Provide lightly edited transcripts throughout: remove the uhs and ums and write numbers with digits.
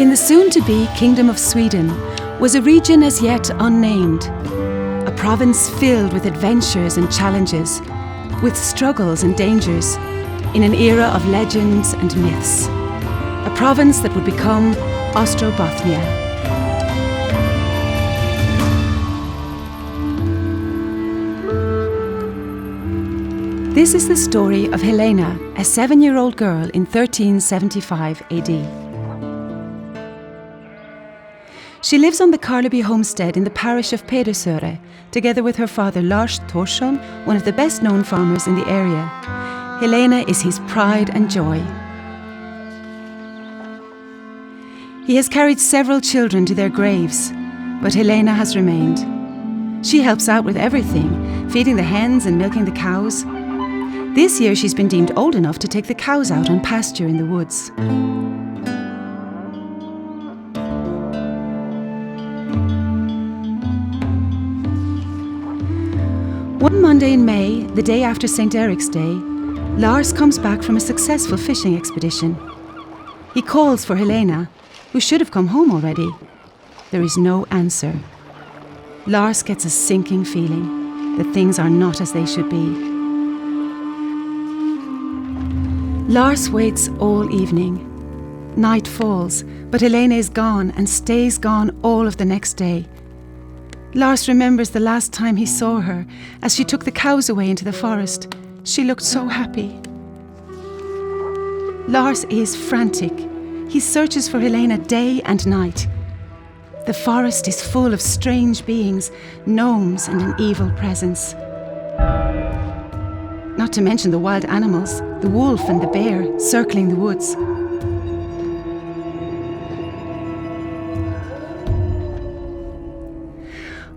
In the soon-to-be Kingdom of Sweden was a region as yet unnamed, a province filled with adventures and challenges, with struggles and dangers, in an era of legends and myths. A province that would become Österbotten. This is the story of Helena, a 7-year-old girl in 1375 AD. She lives on the Karleby homestead in the parish of Pedersöre, together with her father Lars Thorsson, one of the best-known farmers in the area. Helena is his pride and joy. He has carried several children to their graves, but Helena has remained. She helps out with everything, feeding the hens and milking the cows. This year she's been deemed old enough to take the cows out on pasture in the woods. One Monday in May, the day after St. Eric's Day, Lars comes back from a successful fishing expedition. He calls for Helena, who should have come home already. There is no answer. Lars gets a sinking feeling that things are not as they should be. Lars waits all evening. Night falls, but Helena is gone and stays gone all of the next day. Lars remembers the last time he saw her, as she took the cows away into the forest. She looked so happy. Lars is frantic. He searches for Helena day and night. The forest is full of strange beings, gnomes and an evil presence. Not to mention the wild animals, the wolf and the bear circling the woods.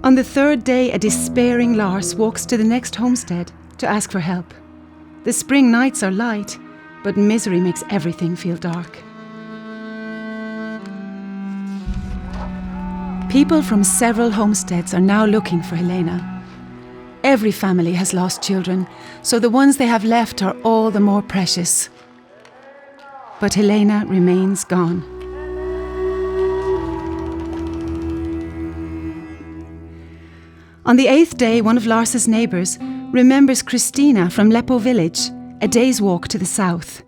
On the third day, a despairing Lars walks to the next homestead to ask for help. The spring nights are light, but misery makes everything feel dark. People from several homesteads are now looking for Helena. Every family has lost children, so the ones they have left are all the more precious. But Helena remains gone. On the 8th day, one of Lars's neighbours remembers Christina from Leppo village, a day's walk to the south.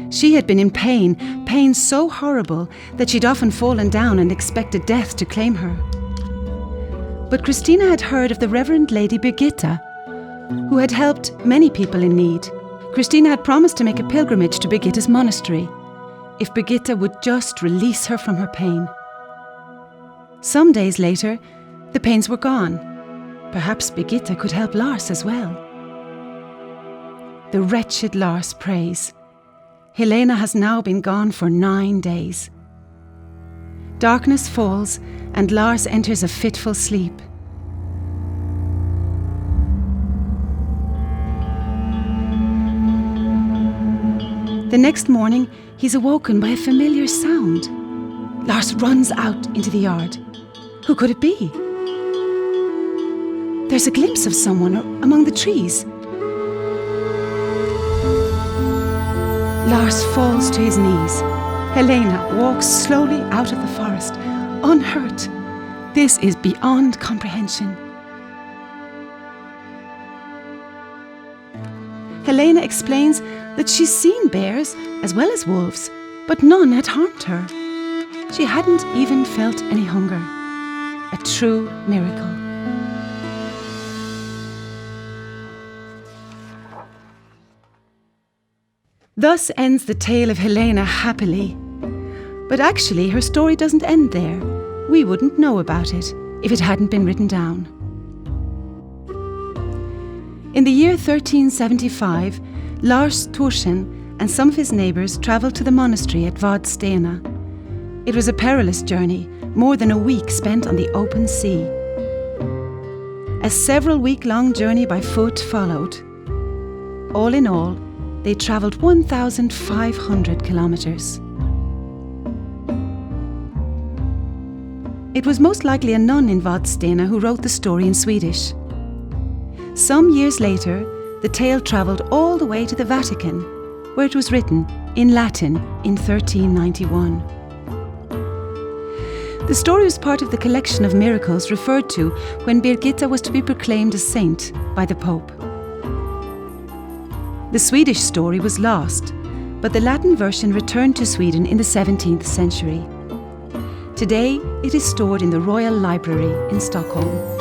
She had been in pain so horrible that she'd often fallen down and expected death to claim her. But Christina had heard of the Reverend Lady Birgitta, who had helped many people in need. Christina had promised to make a pilgrimage to Birgitta's monastery, if Birgitta would just release her from her pain. Some days later, the pains were gone. Perhaps Birgitta could help Lars as well. The wretched Lars prays. Helena has now been gone for 9 days. Darkness falls and Lars enters a fitful sleep. The next morning, he's awoken by a familiar sound. Lars runs out into the yard. Who could it be? There's a glimpse of someone among the trees. Lars falls to his knees. Helena walks slowly out of the forest, unhurt. This is beyond comprehension. Helena explains that she's seen bears as well as wolves, but none had harmed her. She hadn't even felt any hunger. A true miracle. Thus ends the tale of Helena happily. But actually, her story doesn't end there. We wouldn't know about it if it hadn't been written down. In the year 1375, Lars Thorsson and some of his neighbours travelled to the monastery at Vadstena. It was a perilous journey, more than a week spent on the open sea. A several-week-long journey by foot followed. All in all, they travelled 1,500 kilometres. It was most likely a nun in Vadstena who wrote the story in Swedish. Some years later, the tale travelled all the way to the Vatican, where it was written in Latin in 1391. The story was part of the collection of miracles referred to when Birgitta was to be proclaimed a saint by the Pope. The Swedish story was lost, but the Latin version returned to Sweden in the 17th century. Today, it is stored in the Royal Library in Stockholm.